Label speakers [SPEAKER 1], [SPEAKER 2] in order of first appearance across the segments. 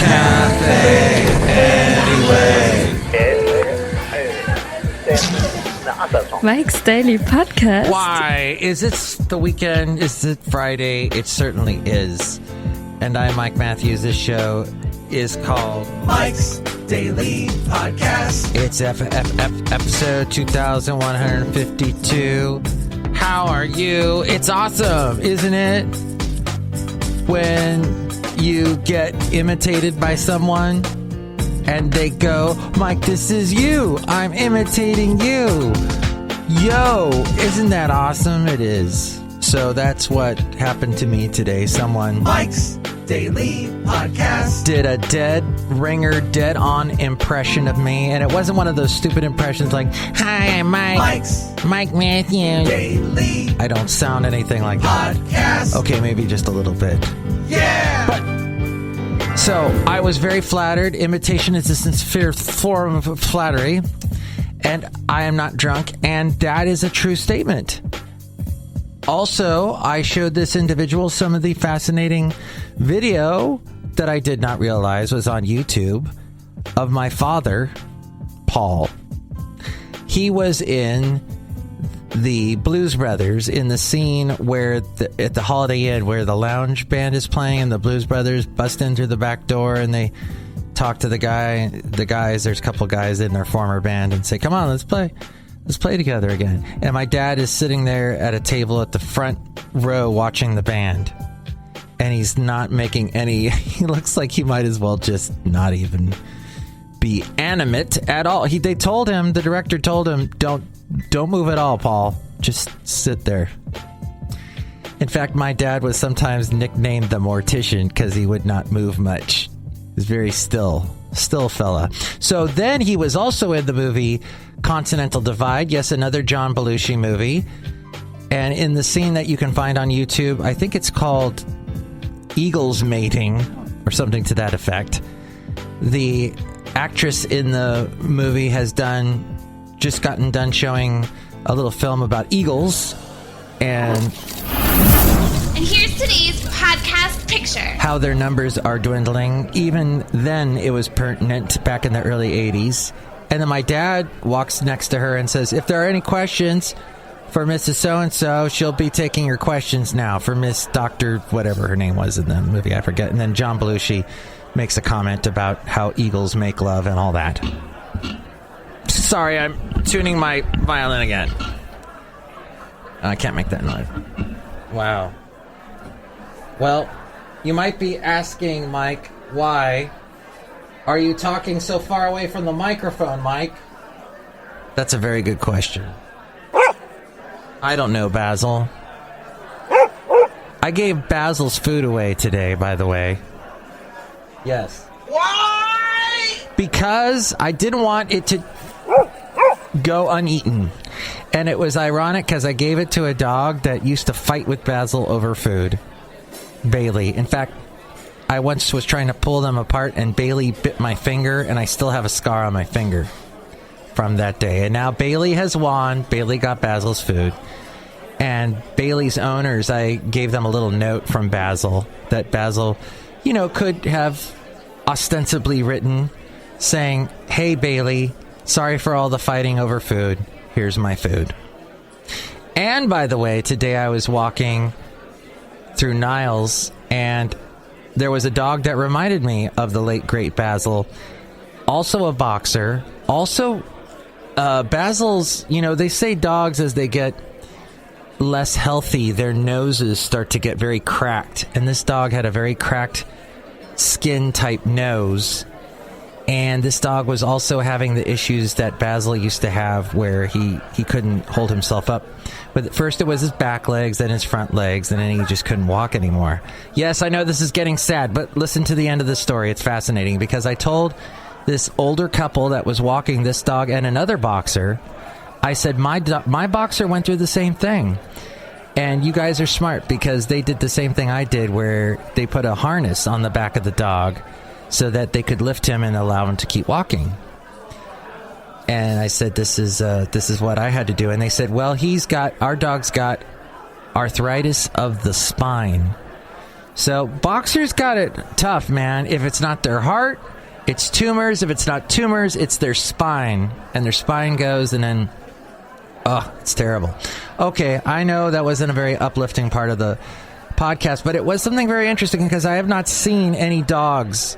[SPEAKER 1] cafe anyway.
[SPEAKER 2] Mike's Daily Podcast.
[SPEAKER 1] Why? Is it the weekend? Is it Friday? It certainly is. And I'm Mike Matthews. This show is called
[SPEAKER 3] Mike's Daily Podcast.
[SPEAKER 1] It's episode 2152. How are you? It's awesome, isn't it? When you get imitated by someone and they go, Mike, this is you. I'm imitating you. Yo, isn't that awesome? It is. So that's what happened to me today. Someone,
[SPEAKER 3] Mike's Daily Podcast,
[SPEAKER 1] did a dead ringer, dead on impression of me. And it wasn't one of those stupid impressions like, hi, I'm
[SPEAKER 3] Mike's
[SPEAKER 1] Mike Matthews.
[SPEAKER 3] Daily
[SPEAKER 1] I don't sound anything like that.
[SPEAKER 3] Podcast.
[SPEAKER 1] Okay, maybe just a little bit.
[SPEAKER 3] Yeah.
[SPEAKER 1] But so I was very flattered. Imitation is a sincere form of flattery. And I am not drunk. And that is a true statement. Also, I showed this individual some of the fascinating video that I did not realize was on YouTube of my father, Paul. He was in the Blues Brothers in the scene where at the Holiday Inn where the lounge band is playing and the Blues Brothers bust in through the back door and they talk to the guys. There's a couple guys in their former band and say, come on, let's play together again. And my dad is sitting there at a table at the front row watching the band. And he's not making any, he looks like he might as well just not even be animate at all. They told him, the director told him, don't move at all, Paul. Just sit there. In fact, my dad was sometimes nicknamed the Mortician because he would not move much. He was very still fella. So then he was also in the movie Continental Divide. Yes, another John Belushi movie. And in the scene that you can find on YouTube, I think it's called Eagles Mating or something to that effect. The actress in the movie has just gotten done showing a little film about eagles and
[SPEAKER 4] here's today's podcast picture.
[SPEAKER 1] How their numbers are dwindling. Even then it was pertinent back in the early 80s. And then my dad walks next to her and says, if there are any questions for Mrs. So-and-so, she'll be taking your questions now. For Miss Dr. whatever her name was in the movie, I forget. And then John Belushi makes a comment about how eagles make love and all that. Sorry, I'm tuning my violin again. I can't make that noise. Wow. Well, you might be asking, Mike, why are you talking so far away from the microphone, Mike? That's a very good question. I don't know, Basil. I gave Basil's food away today, by the way. Yes.
[SPEAKER 3] Why?
[SPEAKER 1] Because I didn't want it to go uneaten. And it was ironic because I gave it to a dog that used to fight with Basil over food. Bailey. In fact, I once was trying to pull them apart and Bailey bit my finger and I still have a scar on my finger from that day. And now Bailey has won. Bailey got Basil's food. And Bailey's owners, I gave them a little note from Basil that Basil, could have ostensibly written saying, hey, Bailey, sorry for all the fighting over food. Here's my food. And by the way, today I was walking through Niles and there was a dog that reminded me of the late, great Basil. Also a boxer. Also, Basil's, they say dogs as they get less healthy, their noses start to get very cracked. And this dog had a very cracked skin type nose. And this dog was also having the issues that Basil used to have where he couldn't hold himself up. But at first it was his back legs, then his front legs, and then he just couldn't walk anymore. Yes, I know this is getting sad, but listen to the end of the story. It's fascinating because I told this older couple that was walking this dog and another boxer, I said, my boxer went through the same thing. And you guys are smart because they did the same thing I did where they put a harness on the back of the dog so that they could lift him and allow him to keep walking. And I said, this is what I had to do. And they said, well, our dog's got arthritis of the spine. So boxers got it tough, man. If it's not their heart, it's tumors. If it's not tumors, it's their spine. And their spine goes, and then, it's terrible. Okay, I know that wasn't a very uplifting part of the podcast, but it was something very interesting because I have not seen any dogs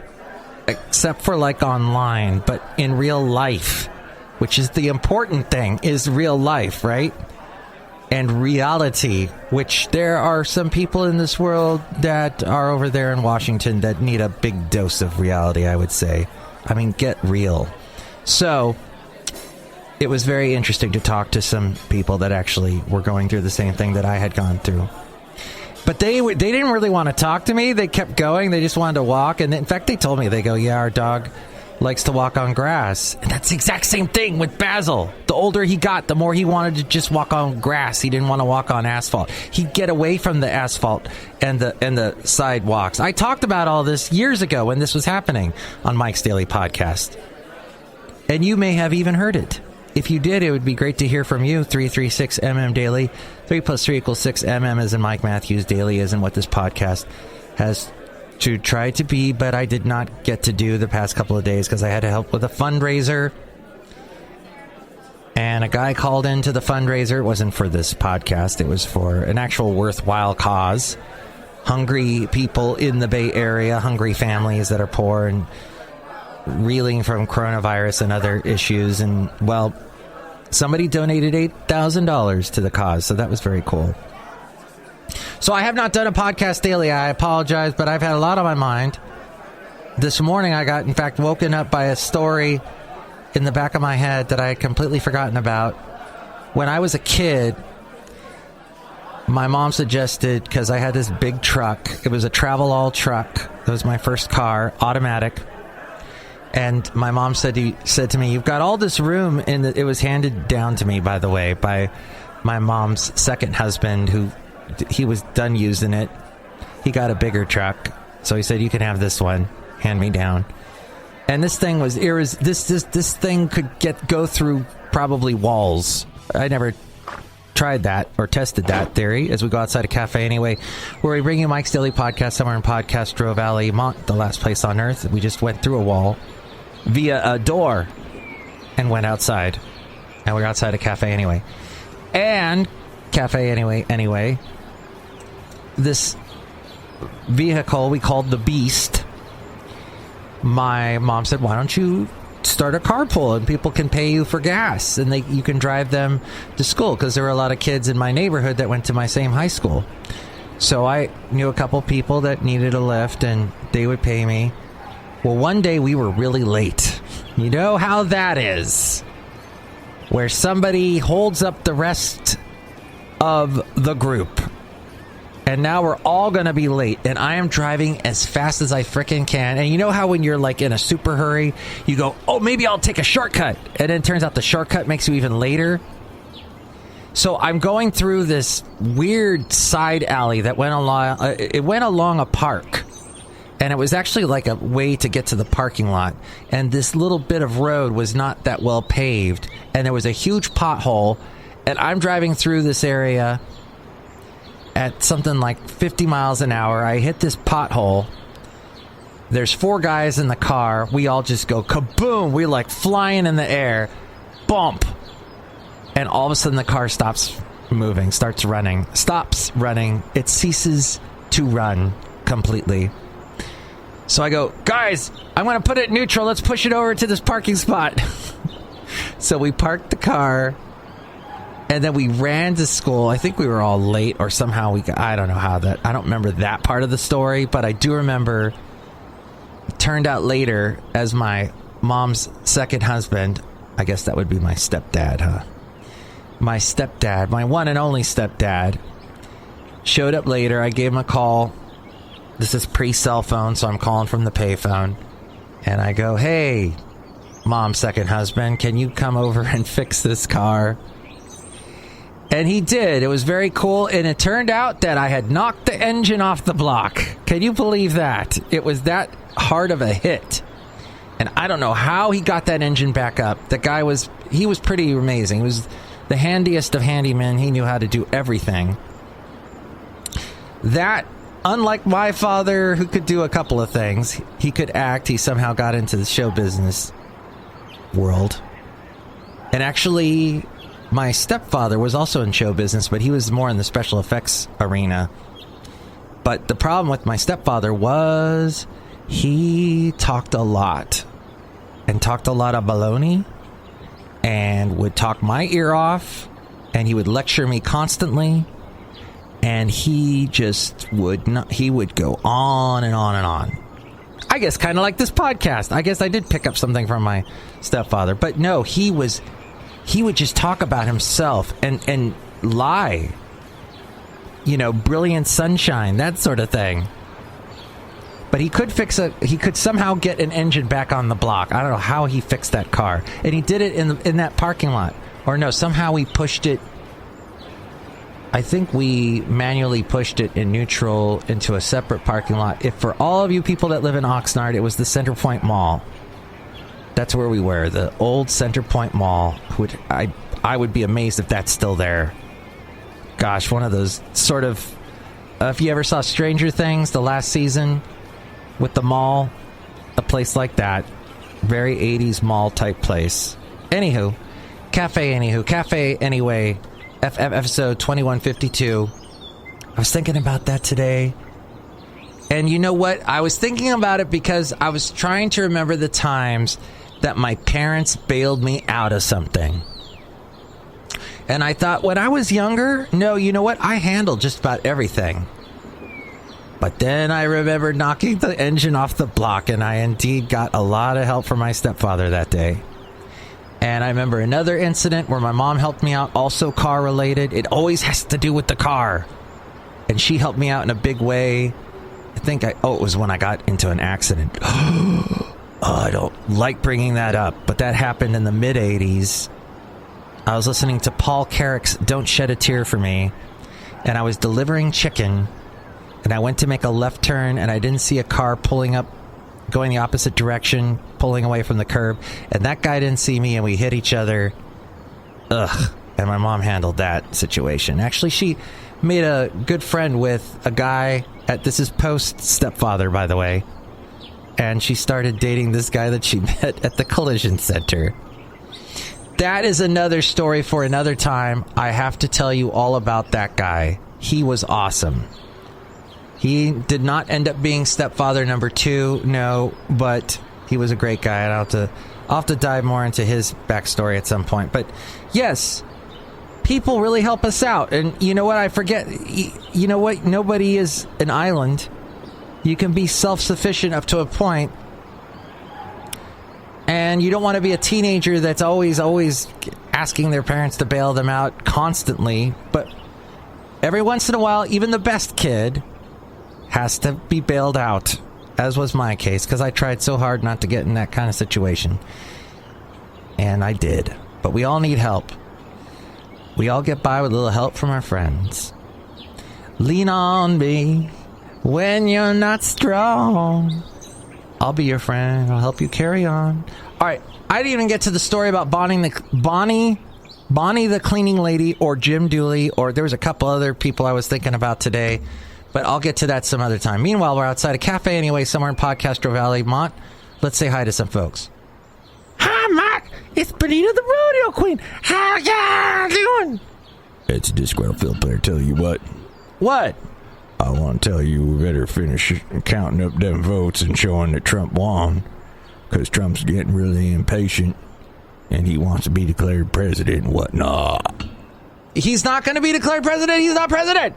[SPEAKER 1] except for like online, but in real life, which is the important thing, is real life, right? And reality, which there are some people in this world that are over there in Washington that need a big dose of reality, I would say. I mean, get real. So it was very interesting to talk to some people that actually were going through the same thing that I had gone through. But they didn't really want to talk to me. They kept going. They just wanted to walk. And in fact, they told me, they go, yeah, our dog likes to walk on grass. And that's the exact same thing with Basil. The older he got, the more he wanted to just walk on grass. He didn't want to walk on asphalt. He'd get away from the asphalt and the sidewalks. I talked about all this years ago when this was happening on Mike's Daily Podcast. And you may have even heard it. If you did, it would be great to hear from you. 336MM Daily. 3 plus 3 equals 6. MM as in Mike Matthews. Daily as in what this podcast has to try to be, but I did not get to do the past couple of days because I had to help with a fundraiser. And a guy called into the fundraiser. It wasn't for this podcast. It was for an actual worthwhile cause. Hungry people in the Bay Area, hungry families that are poor and reeling from coronavirus and other issues. And, well, somebody donated $8,000 to the cause, so that was very cool. So I have not done a podcast daily. I apologize, but I've had a lot on my mind. This morning I got, in fact, woken up by a story in the back of my head that I had completely forgotten about. When I was a kid, my mom suggested, because I had this big truck, it was a Travel-All truck. It was my first car, automatic. And my mom said to me, you've got all this room in it was handed down to me, by the way, by my mom's second husband, who he was done using it. He got a bigger truck. So he said, you can have this one, hand me down. And this thing was, this thing could go through probably walls. I never tried that or tested that theory as we go outside a cafe anyway, where we bring you Mike's Daily Podcast somewhere in Podcastro Valley, Mont, the last place on earth. We just went through a wall via a door and went outside. And we're outside a cafe anyway. And cafe anyway. This vehicle we called the Beast. My mom said, why don't you start a carpool and people can pay you for gas and you can drive them to school, because there were a lot of kids in my neighborhood that went to my same high school. So I knew a couple people that needed a lift and they would pay me. Well, one day we were really late. You know how that is, where somebody holds up the rest of the group. And now we're all going to be late. And I am driving as fast as I frickin' can. And you know how when you're like in a super hurry, you go, oh, maybe I'll take a shortcut. And then it turns out the shortcut makes you even later. So I'm going through this weird side alley that went along a park. And it was actually like a way to get to the parking lot. And this little bit of road was not that well paved. And there was a huge pothole. And I'm driving through this area at something like 50 miles an hour. I hit this pothole. There's 4 guys in the car. We all just go kaboom. We're like flying in the air. Bump. And all of a sudden the car stops moving, starts running, stops running. It ceases to run completely. So I go, guys, I'm going to put it in neutral. Let's push it over to this parking spot. So we parked the car. And then we ran to school. I think we were all late or somehow I don't know how that, I don't remember that part of the story, but I do remember it turned out later as my mom's second husband, I guess that would be my stepdad, huh? My stepdad, my one and only stepdad, showed up later. I gave him a call. This is pre-cell phone, so I'm calling from the payphone. And I go, hey, mom's second husband, can you come over and fix this car? And he did. It was very cool. And it turned out that I had knocked the engine off the block. Can you believe that? It was that hard of a hit. And I don't know how he got that engine back up. The guy was pretty amazing. He was the handiest of handymen. He knew how to do everything. That unlike my father, who could do a couple of things, he could act. He somehow got into the show business world. And actually, my stepfather was also in show business, but he was more in the special effects arena. But the problem with my stepfather was he talked a lot. And talked a lot of baloney. And would talk my ear off. And he would lecture me constantly. And he just would not, he would go on and on and on. I guess kind of like this podcast. I guess I did pick up something from my stepfather. But no, he would just talk about himself and lie. You know, brilliant sunshine, that sort of thing. But he could he could somehow get an engine back on the block. I don't know how he fixed that car. And he did it in that parking lot. Or no, somehow we pushed it. I think we manually pushed it in neutral into a separate parking lot. If for all of you people that live in Oxnard, it was the Center Point Mall. That's where we were, the old Center Point Mall. I would be amazed if that's still there. Gosh, one of those sort of... if you ever saw Stranger Things, the last season, with the mall, a place like that. Very 80s mall type place. Cafe Anyway... episode 2152. I was thinking about that today. And you know what? I was thinking about it because I was trying to remember the times that my parents bailed me out of something. And I thought, when I was younger, no, you know what? I handled just about everything. But then I remember knocking the engine off the block, and I indeed got a lot of help from my stepfather that day. And I remember another incident where my mom helped me out, also car related. It always has to do with the car. And she helped me out in a big way. It was when I got into an accident. I don't like bringing that up, but that happened in the mid-'80s. I was listening to Paul Carrick's Don't Shed a Tear for Me, and I was delivering chicken, and I went to make a left turn, and I didn't see a car pulling up, going the opposite direction, pulling away from the curb, and that guy didn't see me, and we hit each other. Ugh. And my mom handled that situation. Actually, she made a good friend with a guy this is post-stepfather, by the way, and she started dating this guy that she met at the collision center. That is another story for another time. I have to tell you all about that guy. He was awesome. He did not end up being stepfather number 2, no, but he was a great guy. And I'll have to dive more into his backstory at some point. But yes, people really help us out. And you know what? I forget. You know what? Nobody is an island. You can be self-sufficient up to a point. And you don't want to be a teenager that's always asking their parents to bail them out constantly. But every once in a while, even the best kid has to be bailed out, as was my case, because I tried so hard not to get in that kind of situation. And I did. But we all need help. We all get by with a little help from our friends. Lean on me when you're not strong. I'll be your friend. I'll help you carry on. All right. I didn't even get to the story about Bonnie the cleaning lady, or Jim Dooley, or there was a couple other people I was thinking about today. But I'll get to that some other time. Meanwhile, we're outside a cafe anyway, somewhere in Podcastro Valley. Mont, let's say hi to some folks. Hi, Mark. It's Benita the rodeo queen. How y'all doing?
[SPEAKER 5] It's Disgruntled Fiddle Player. Tell you what.
[SPEAKER 1] What?
[SPEAKER 5] I want to tell you we better finish counting up them votes and showing that Trump won. Because Trump's getting really impatient. And he wants to be declared president and whatnot.
[SPEAKER 1] He's not going to be declared president. He's not president.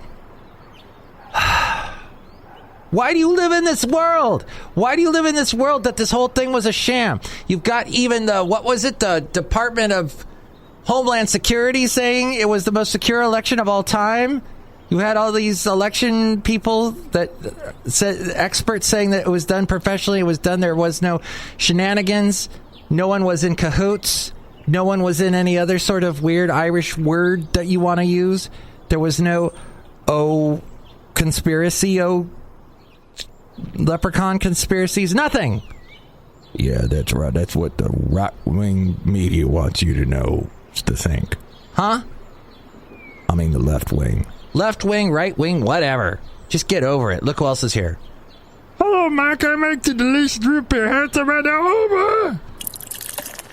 [SPEAKER 1] Why do you live in this world? Why do you live in this world that this whole thing was a sham? You've got even the Department of Homeland Security saying it was the most secure election of all time. You had all these election people that said, experts saying that it was done professionally. It was done. There was no shenanigans. No one was in cahoots. No one was in any other sort of weird Irish word that you want to use. There was no conspiracy, leprechaun conspiracies, nothing.
[SPEAKER 5] Yeah, that's right. That's what the right-wing media wants you to know, to think.
[SPEAKER 1] Huh?
[SPEAKER 5] I mean the left wing.
[SPEAKER 1] Left wing, right wing, whatever. Just get over it. Look who else is here.
[SPEAKER 6] Hello, Mike. I make the delicious root beer. Have some right now. Over.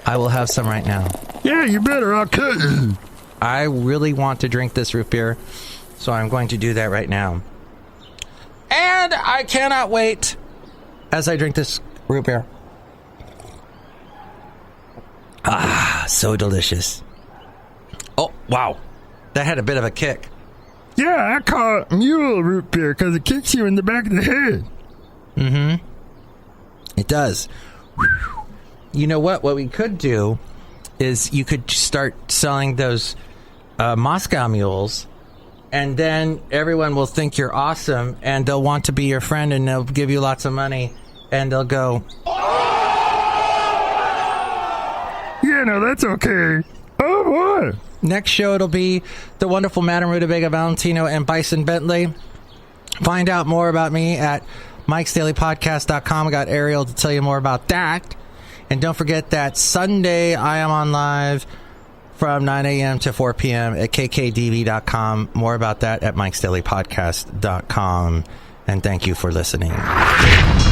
[SPEAKER 1] I will have some right now.
[SPEAKER 6] Yeah, you better. I'll cut you.
[SPEAKER 1] I really want to drink this root beer, so I'm going to do that right now. And I cannot wait as I drink this root beer. Ah, so delicious. Oh, wow. That had a bit of a kick.
[SPEAKER 6] Yeah, I call it mule root beer because it kicks you in the back of the head.
[SPEAKER 1] Mm-hmm. It does. You know what? What we could do is you could start selling those Moscow mules, and then everyone will think you're awesome, and they'll want to be your friend, and they'll give you lots of money, and they'll go,
[SPEAKER 6] yeah, no, that's okay. Oh, what?
[SPEAKER 1] Next show, it'll be the wonderful Madame Rootabega, Valentino, and Bison Bentley. Find out more about me at MikesDailyPodcast.com. I got Ariel to tell you more about that. And don't forget that Sunday I am on live from 9 a.m. to 4 p.m. at kkdv.com. More about that at MikesDailyPodcast.com. And thank you for listening.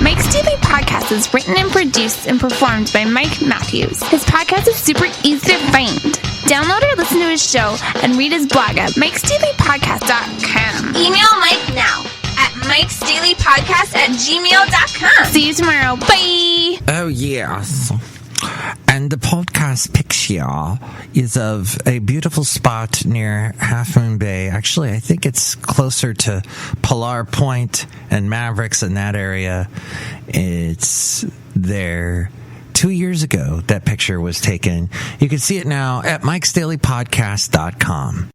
[SPEAKER 4] Mike's Daily Podcast is written and produced and performed by Mike Matthews. His podcast is super easy to find. Download or listen to his show and read his blog at MikesDailyPodcast.com. Email Mike now at MikesDailyPodcast@gmail.com. See you tomorrow. Bye.
[SPEAKER 1] Oh, yes. And the podcast picture is of a beautiful spot near Half Moon Bay. Actually, I think it's closer to Pilar Point and Mavericks in that area. It's there 2 years ago that picture was taken. You can see it now at MikesDailyPodcast.com.